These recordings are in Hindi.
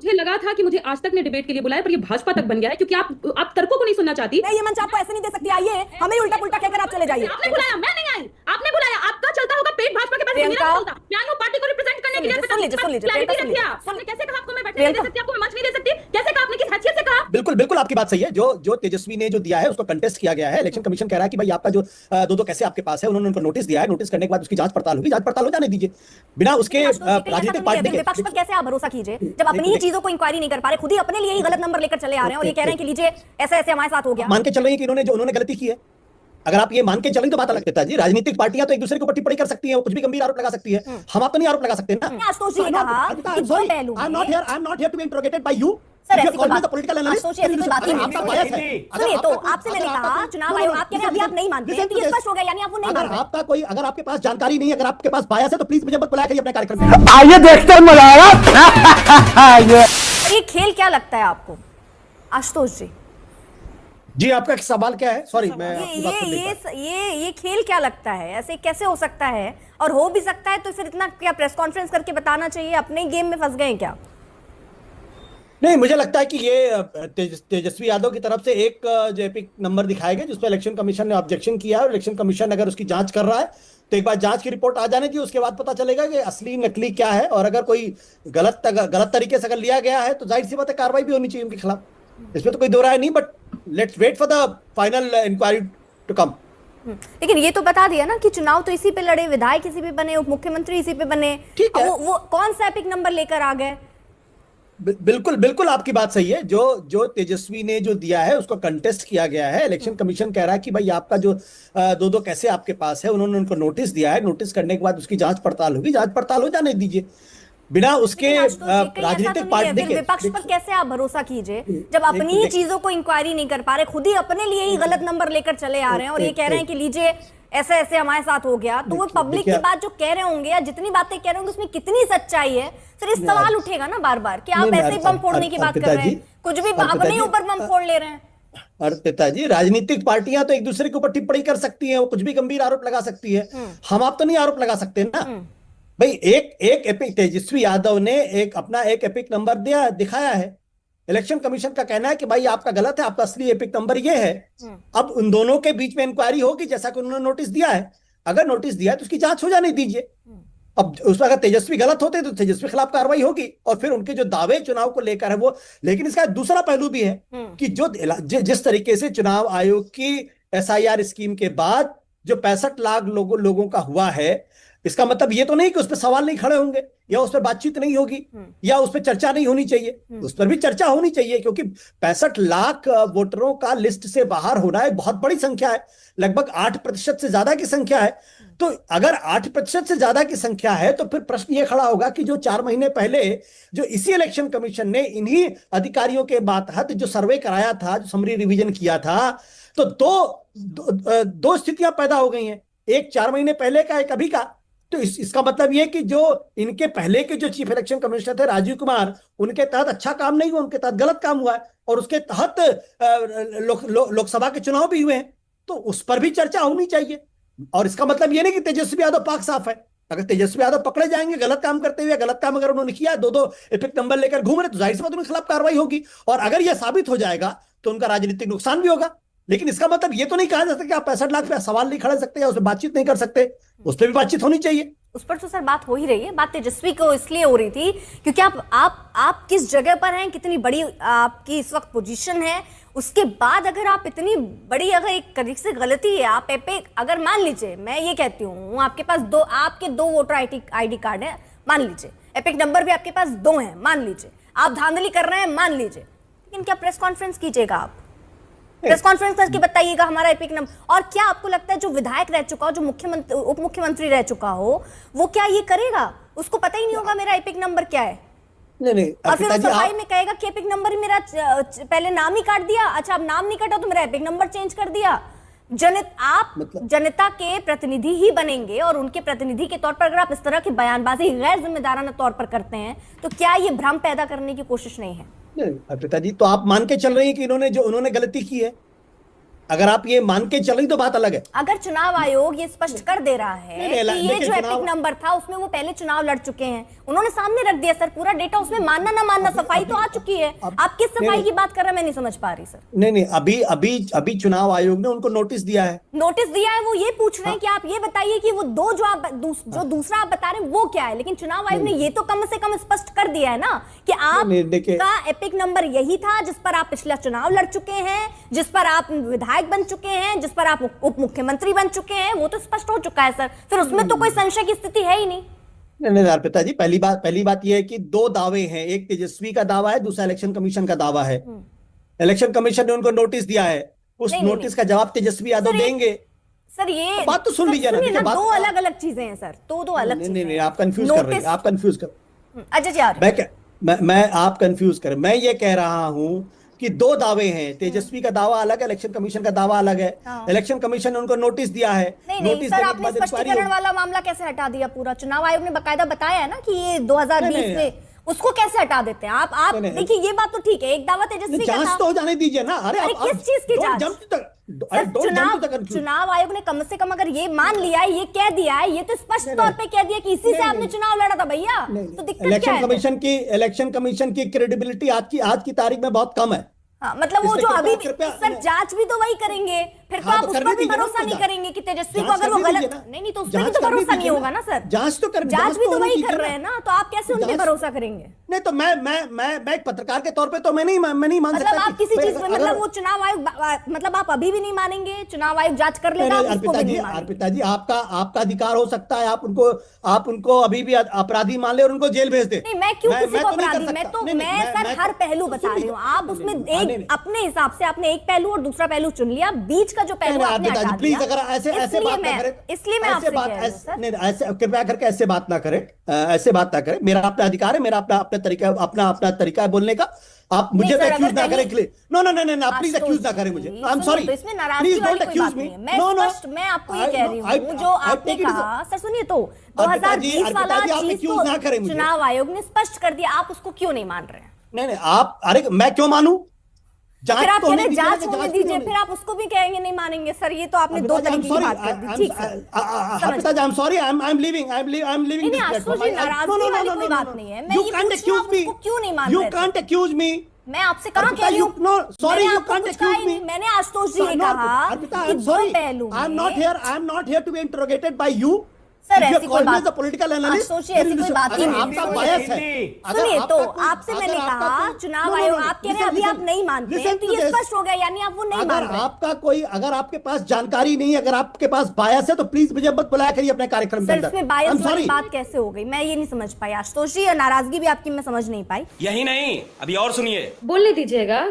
मुझे लगा था कि मुझे आज तक ने डिबेट के लिए बुलाया, पर ये भाजपा तक बन गया है क्योंकि आप तर्कों को नहीं सुनना चाहती। मैं ये मंच आपको ऐसे नहीं दे सकती, आइए हमें उल्टा पुल्टा कहकर आप चले जाइए। आपने बुलाया, मैं नहीं आई। आपने बुलाया, आपका चलता होगा पेट भाजपा के पास, मेरा नहीं चलता। मैं आई हूं पार्टी को रिप्रेजेंट करने के लिए। सुन लीजिए क्लैरिटी रखिए आप। आपने कैसे कहा आपको मैं बैठने नहीं दे सकती, आपको मैं मंच नहीं दे सकती? कैसे कहा आपने, किस हैसियत से कहा? बिल्कुल बिल्कुल आपकी बात सही है। जो तेजस्वी ने जो दिया है उसको कंटेस्ट किया गया है। इलेक्शन कमीशन कह रहा है कि भाई आपका जो दो कैसे आपके पास है, उन्होंने उनको नोटिस दिया है। नोटिस करने के बाद उसकी जांच पड़ताल होगी, जांच पड़ताल हो जाने दीजिए बिना उसके राजनीतिक पार्टी के। विपक्ष पर कैसे आप भरोसा कीजिए जब अपनी ही चीजों को इंक्वायरी नहीं कर पा रहे, खुद ही अपने लिए ही गलत नंबर लेकर चले आ रहे हैं और ये कह रहे हैं कि लीजिए ऐसे ऐसे हमारे साथ हो गया। मान के चल रही है कि उन्होंने गलती की है। अगर आप ये मान के चलें तो बात अलग है जी। राजनीतिक पार्टियां तो एक दूसरे के ऊपर टिप्पणी कर सकती हैं, वो कुछ भी गंभीर आरोप लगा सकती है। हम आप तो नहीं आरोप लगा सकते ना। आशुतोष जी ने कहा कि दो पहलू I am not here to be interrogated by you. Sir ऐसी कोई बात सुनिए, तो आपसे मैंने कहा चुनाव आयोग, आप कह रहे हैं अभी आप नहीं मानते हैं, तो ये स्पष्ट हो गया यानी आप वो नहीं मानते। आपका कोई अगर आपके पास जानकारी नहीं है, अगर आपके पास बायस है तो प्लीज मुझे मत बुलाया करिए अपने कार्यक्रम में। आइए देखते हैं, मजा आएगा। ये खेल क्या लगता है आपको आशुतोष जी? जी आपका सवाल क्या है? सॉरी मैं ये खेल क्या लगता है? ऐसे कैसे हो सकता है? और हो भी सकता है तो फिर इतना क्या प्रेस कॉन्फ्रेंस करके बताना चाहिए? अपने गेम में फंस गए हैं क्या? नहीं, मुझे लगता है कि ये तेजस्वी यादव की तरफ से एक जो एपिक नंबर दिखाया गया जिसपे इलेक्शन कमीशन ने ऑब्जेक्शन किया है और इलेक्शन कमीशन अगर उसकी जांच कर रहा है तो एक बार जांच की रिपोर्ट आ जाने दी, उसके बाद पता चलेगा कि असली नकली क्या है। और अगर कोई गलत तरीके से अगर लिया गया है तो जाहिर सी बात है कार्रवाई भी होनी चाहिए उनके खिलाफ। इसमें तो कोई दो राय नहीं, but let's wait for the final inquiry to come. लेकिन ये तो बता दिया ना कि चुनाव तो इसी पे लड़े, विधायक इसी पे बने, उप मुख्यमंत्री इसी पे बने, ठीक है। वो कौन सा एपिक नंबर लेकर आ गए? बिल्कुल बिल्कुल आपकी बात सही है। जो तेजस्वी ने जो दिया है उसको कंटेस्ट किया गया है। इलेक्शन कमीशन कह रहा है कि भाई आपका जो दो कैसे आपके पास है, उन्होंने उनको नोटिस दिया है। नोटिस करने के बाद उसकी जांच पड़ताल होगी, जांच पड़ताल हो जाने दीजिए बिना उसके राजनीतिक पार्टी। देखिए विपक्ष पर कैसे आप भरोसा कीजिए जब अपनी ही चीजों को इंक्वायरी नहीं कर पा रहे, खुद ही अपने लिए ही गलत नंबर लेकर चले आ रहे हैं और ये कह रहे हैं कि लीजिए ऐसे ऐसे हमारे साथ हो गया। तो वो पब्लिक की बात जो कह रहे होंगे या जितनी बातें कह रहे होंगे उसमें कितनी सच्चाई है? सर इस सवाल उठेगा ना बार बार कि आप ऐसे ही बम फोड़ने की बात कर रहे हैं, कुछ भी अपने ऊपर बम फोड़ ले रहे हैं। अर्पिता जी, राजनीतिक पार्टियां तो एक दूसरे के ऊपर टिप्पणी कर सकती हैं, वो कुछ भी गंभीर आरोप लगा सकती है। हम आप तो नहीं आरोप लगा सकते ना भाई। एक एपिक तेजस्वी यादव ने अपना एक एपिक नंबर दिखाया है। इलेक्शन कमीशन का कहना है कि भाई आपका गलत है, आपका असली एपिक नंबर ये है। अब उन दोनों के बीच में इंक्वायरी होगी जैसा कि उन्होंने नोटिस दिया है। अगर नोटिस दिया है तो उसकी जांच हो जाने दीजिए। अब उसमें अगर तेजस्वी गलत होते तो तेजस्वी खिलाफ कार्रवाई होगी और फिर उनके जो दावे चुनाव को लेकर है वो। लेकिन इसका दूसरा पहलू भी है कि जिस तरीके से चुनाव आयोग की SIR स्कीम के बाद जो 65 लाख लोगों का हुआ है, इसका मतलब ये तो नहीं कि उस पर सवाल नहीं खड़े होंगे या उस पर बातचीत नहीं होगी या उस पर चर्चा नहीं होनी चाहिए। उस पर भी चर्चा होनी चाहिए क्योंकि 65 लाख वोटरों का लिस्ट से बाहर होना एक बहुत बड़ी संख्या है, लगभग 8% से ज्यादा की संख्या है। तो अगर 8% से ज्यादा की संख्या है तो फिर प्रश्न ये खड़ा होगा कि जो 4 महीने पहले जो इसी इलेक्शन कमीशन ने इन्हीं अधिकारियों के मातहत जो सर्वे कराया था, जो समरी रिवीजन किया था, तो दो स्थितियां पैदा हो गई हैं, एक 4 महीने पहले का, एक अभी का। तो इसका मतलब यह कि जो इनके पहले के जो चीफ इलेक्शन कमिश्नर थे राजीव कुमार, उनके तहत अच्छा काम नहीं हुआ, उनके तहत गलत काम हुआ है और उसके तहत लोकसभा के चुनाव भी हुए हैं, तो उस पर भी चर्चा होनी चाहिए। और इसका मतलब यह नहीं कि तेजस्वी यादव पाक साफ है। अगर तेजस्वी यादव पकड़े जाएंगे गलत काम करते हुए, गलत काम अगर उन्होंने किया, दो एपिक नंबर लेकर घूम रहे, तो जाहिर सी बात उनके खिलाफ कार्रवाई होगी। और अगर यह साबित हो जाएगा तो उनका राजनीतिक नुकसान भी होगा। लेकिन इसका मतलब ये तो नहीं कहा जा सकता कि आप 65 लाख पे सवाल नहीं खड़े सकते या उस पर बातचीत नहीं कर सकते, उस पर भी बातचीत होनी चाहिए। उस पर तो सर बात हो ही रही है। बात तेजस्वी को इसलिए हो रही थी क्योंकि आप किस जगह पर हैं, कितनी बड़ी आपकी इस वक्त पोजीशन है, उसके बाद अगर आप इतनी बड़ी अगर एक तरीके से गलती है, आप एपिक अगर मान लीजिए, मैं ये कहती हूँ आपके पास आपके दो वोटर ID कार्ड है, मान लीजिए एपिक नंबर भी आपके पास 2 है, मान लीजिए आप धांधली कर रहे हैं, मान लीजिए, लेकिन क्या प्रेस कॉन्फ्रेंस कीजिएगा? आप प्रेस कॉन्फ्रेंस करके बताइएगा हमारा एपिक नंबर। और क्या आपको लगता है जो विधायक रह चुका हो, जो मुख्यमंत्री उप मुख्यमंत्री रह चुका हो, वो क्या ये करेगा? उसको पता ही नहीं होगा मेरा एपिक नंबर क्या है। नहीं और फिर सफाई में कहेगा कि एपिक नंबर मेरा पहले नाम ही काट दिया, अच्छा अब नाम नहीं काटा तो मेरा एपिक नंबर चेंज कर दिया। आप जनता के प्रतिनिधि ही बनेंगे और उनके प्रतिनिधि के तौर पर अगर आप इस तरह की बयानबाजी गैर जिम्मेदाराना तौर पर करते हैं तो क्या ये भ्रम पैदा करने की कोशिश नहीं है? पिताजी, तो आप मान के चल रही हैं कि उन्होंने गलती की है? अगर आप ये मान के चलें तो बात अलग है। अगर चुनाव आयोग ये स्पष्ट कर दे रहा है नहीं, कि ये लेकिन जो एपिक नंबर था उसमें वो पहले चुनाव लड़ चुके हैं, उन्होंने सामने रख दिया सर पूरा डेटा, उसमें मानना ना मानना सफाई तो आ चुकी है। आप किस सफाई की बात कर रहे हैं मैं नहीं समझ पा रही सर। नहीं, अभी चुनाव आयोग ने उनको नोटिस दिया है। नोटिस दिया है, वो ये पूछ रहे हैं कि आप ये बताइए कि वो दो जो आप जो दूसरा आप बता रहे हैं वो क्या है, लेकिन चुनाव आयोग ने ये तो कम से कम स्पष्ट कर दिया है ना कि आपका एपिक नंबर यही था जिस पर आप पिछला चुनाव लड़ चुके हैं, जिस पर आप विधायक बन चुके हैं, जिस पर आप उप मुख्यमंत्री बन चुके हैं, वो तो स्पष्ट हो चुका है सर। फिर उसमें तो कोई संशय की स्थिति है ही नहीं। नहीं अर्पिता जी, पहली बात यह है कि दो दावे हैं, एक तेजस्वी का दावा है, दूसरा इलेक्शन कमीशन का दावा है। इलेक्शन कमीशन ने उनको नोटिस दिया है, उस नोटिस का जवाब तेजस्वी यादव देंगे। सर ये बात तो सुन लीजिए ना, दो अलग अलग चीजें हैं सर, दो अलग चीजें। नहीं, आप कंफ्यूज कर रही हैं, आप कंफ्यूज कर। अच्छा जी, मैं आप कंफ्यूज कर, मैं ये कह रहा हूं कि दो दावे हैं, तेजस्वी का दावा अलग है, इलेक्शन कमीशन का दावा अलग है। इलेक्शन कमीशन ने उनको नोटिस दिया है। नहीं सर, आपने स्पष्टीकरण वाला मामला कैसे हटा दिया पूरा? चुनाव आयोग ने बकायदा बताया है ना कि ये 2020 में, उसको कैसे हटा देते हैं आप देखिए ये बात तो ठीक है, एक दावा तेजस्वी का जांच तो हो जाने दीजिए ना। अरे किस चीज की जांच? चुनाव आयोग ने कम से कम अगर ये मान लिया है, ये कह दिया है, ये तो स्पष्ट तौर पे कह दिया कि इसी से आपने चुनाव लड़ा था भैया, तो दिक्कत क्या है? इलेक्शन कमीशन की क्रेडिबिलिटी आज की तारीख में बहुत कम है। हाँ, मतलब वो जो अभी सर जांच भी तो वही करेंगे, फिर तो आप उस पर भी भरोसा नहीं करेंगे कि तेजस्वी को अगर वो गलत नहीं तो उसमें भी तो भरोसा नहीं होगा ना सर। जांच भी तो वही कर रहे हैं ना, तो आप कैसे उन पे भरोसा करेंगे? नहीं तो मैं एक पत्रकार के तौर पे तो मैं नहीं मान सकता। मतलब आप किसी चीज में, मतलब वो चुनाव आयोग, मतलब आप अभी भी नहीं मानेंगे चुनाव आयोग जांच कर लेगा? अर्पिता जी, आपका अधिकार हो सकता है, आप उनको अभी भी अपराधी मान ले और उनको जेल भेज दे। नहीं, मैं क्यों किसी को अपराधी? मैं सर हर पहलू बता रही हूँ, आप उसमें एक अपने हिसाब से आपने एक पहलू और दूसरा पहलू चुन लिया, बीच का जो पहलू आपने हटा दिया। प्लीज अगर ऐसे बात ना करें, इसलिए मैं आपसे कह रही हूं सर, नहीं ऐसे कृपया करके ऐसे बात ना करें। मेरा अपना अधिकार है, मेरा अपना तरीका है बोलने का। आप मुझे एक्यूज ना करें। नो प्लीज एक्यूज ना करें मुझे। I am sorry, please don't accuse me. मैं आपको ये कह रही हूँ जो आपने कहा सर, सुनिए तो 2020 वाला चीज तो चुनाव आयोग ने स्पष्ट कर दिया, आप उसको क्यों नहीं मान रहे हैं? नहीं आप, अरे मैं क्यों मानूं? फिर आप कह रहे जांच होने दीजिए, फिर आप उसको भी कहेंगे नहीं मानेंगे। सर ये तो आपने दो तरीके की बात कर दी। ठीक sir, I am sorry, I am leaving नहीं आशुतोष जी, नाराजगी वाली कोई बात नहीं है। मैं ये पूछ रहा हूं आप उसको क्यों नहीं मान रहे? You can't accuse me. मैं आपसे कहाँ कह रही हूँ? Sorry, you can't accuse me. मैंने आशुतोष जी ने कहा कि दो पहलू में। I am not here to be interrogated by you. Sir ऐसी कोई बात, पॉलिटिकल एनालिस्ट, सोचिए ऐसी कोई बात ही नहीं। आपका बायस है। सुनिए तो आपसे मैंने कहा चुनाव आयोग, आप कह रहे हैं अभी आप नहीं मानते हैं, तो ये स्पष्ट हो गया यानी आप वो नहीं मान रहे। अगर आपके पास जानकारी नहीं, अगर आपके पास बायस है तो प्लीज मुझे मत बुलाया करिए अपने कार्यक्रम के अंदर। इसमें बायस वाली बात कैसे हो गई, मैं ये नहीं समझ पाई आशुतोष जी, और नाराजगी भी आपकी मैं समझ नहीं पाई। यही नहीं, अभी और सुनिए, बोलने दीजिएगा,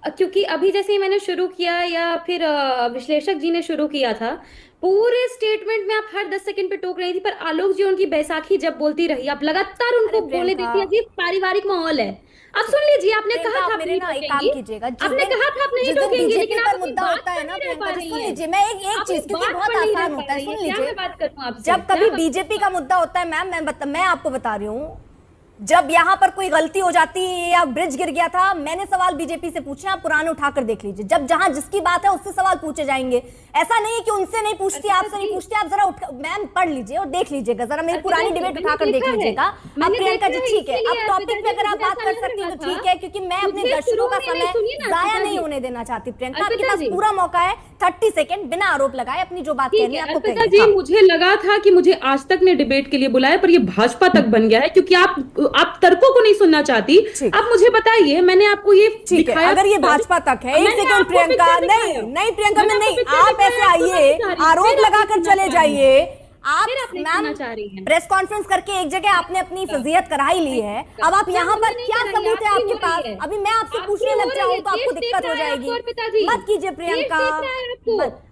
क्योंकि अभी जैसे ही मैंने शुरू किया या फिर विश्लेषक जी ने शुरू किया था, पूरे स्टेटमेंट में आप हर 10 सेकंड पे टोक रही थी, पर आलोक जी उनकी बैसाखी जब बोलती रही, आप लगातार उनको बोलने देती है। पारिवारिक माहौल है, आप सुन लीजिए। आपने कहा था मेरे ना एक काम कीजिएगा, आपने कहा था आप नहीं टोकेंगे, लेकिन आप मुद्दा होता है ना प्रियंका जी, सुन लीजिए मैं एक चीज, क्योंकि बहुत आसान होता है, सुन लीजिए। बात करूं आपसे, जब कभी बीजेपी का मुद्दा होता है मैम, मैं आपको बता रही हूँ, जब यहाँ पर कोई गलती हो जाती है या ब्रिज गिर गया था, मैंने सवाल बीजेपी से पूछे, आप पुराने उठाकर देख लीजिए। जब जहां जिसकी बात है उससे सवाल पूछे जाएंगे, ऐसा नहीं है कि उनसे नहीं पूछती, आपसे नहीं पूछती। आप जरा मैम पढ़ लीजिए और देख लीजिएगा, जरा मेरी पुरानी डिबेट उठाकर देख लीजिएगा। अब प्रियंका जी ठीक है, अब टॉपिक पे अगर आप बात कर सकती हैं तो ठीक है, क्योंकि मैं अपने दर्शकों का समय जाया नहीं होने देना चाहती। प्रियंका आपके पास पूरा मौका है, 30 सेकंड बिना आरोप लगाए अपनी जो बात कहनी है आपको कहिए। मुझे लगा था कि मुझे आज तक ने डिबेट के लिए बुलाया, पर ये भाजपा तक बन गया है, क्योंकि आप तर्कों को नहीं सुनना चाहती। आप मुझे बताइए, मैंने आपको ये दिखाया, अगर ये भाजपा तक है। एक सेकंड प्रियंका, नहीं प्रियंका में नहीं, आप ऐसे आइए, आरोप लगाकर चले जाइए। आप मैम प्रेस कॉन्फ्रेंस करके एक जगह आपने अपनी फजीहत करा ही ली है, अब आप यहाँ पर क्या सबूत है आपके पास? अभी मैं आपसे पूछने लग जाऊँ तो आपको दिक्कत हो जाएगी। मत कीजिए प्रियंका,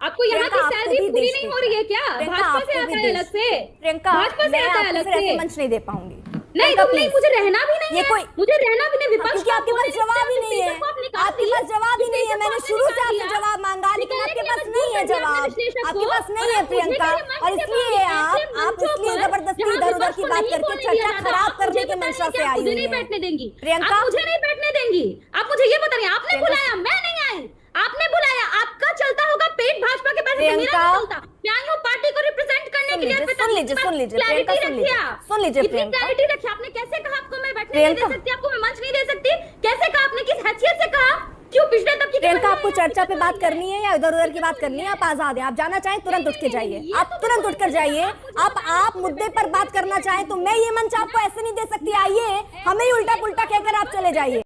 आपको यहाँ की सैलरी पूरी नहीं हो रही है क्या? भाजपा से आता है अलग से, प्रियंका मैं आपको मंच नहीं दे पाऊंगी। नहीं तो नहीं, मुझे रहना भी नहीं है, मुझे रहना भी नहीं। विपक्ष की आपके पास जवाब ही नहीं है, आपके पास जवाब ही नहीं है। मैंने शुरू से आपसे जवाब मांगा, लेकिन आपके पास नहीं है जवाब, आपके पास नहीं है प्रियंका, और इसलिए आप इसलिए जबरदस्ती इधर उधर की बात करके चर्चा खराब करने की मंशा से आई मुझे नहीं बैठने देंगी प्रियंका, मुझे नहीं बैठने देंगी। आप मुझे ये बता रही हैं, आपने बुलाया, मैं नहीं आई, आपने बुलाया, आप मेरा प्रियंका। नहीं चलता। मैं आई हूँ पार्टी को रिप्रेजेंट करने के लिए। सुन लीजिए प्रियंका, सुन लीजिए प्रियंका। क्लैरिटी रखिए। आपने कैसे कहा आपको मैं बैठने नहीं प्रियंका। दे सकती, आपको मैं मंच नहीं दे सकती? कैसे कहा आपने, किस हैसियत से कहा? क्यों पिछले तब की प्रियंका, आपको चर्चा पे बात करनी है या इधर उधर की बात करनी है? आप आजाद हैं, आप जाना चाहें तुरंत उठ के जाइए, आप तुरंत उठ कर जाइए। आप मुद्दे पर बात करना चाहें तो मैं ये मंच आपको ऐसे नहीं दे सकती। आइए, हमें ही उल्टा पुल्टा कहकर आप चले जाइए।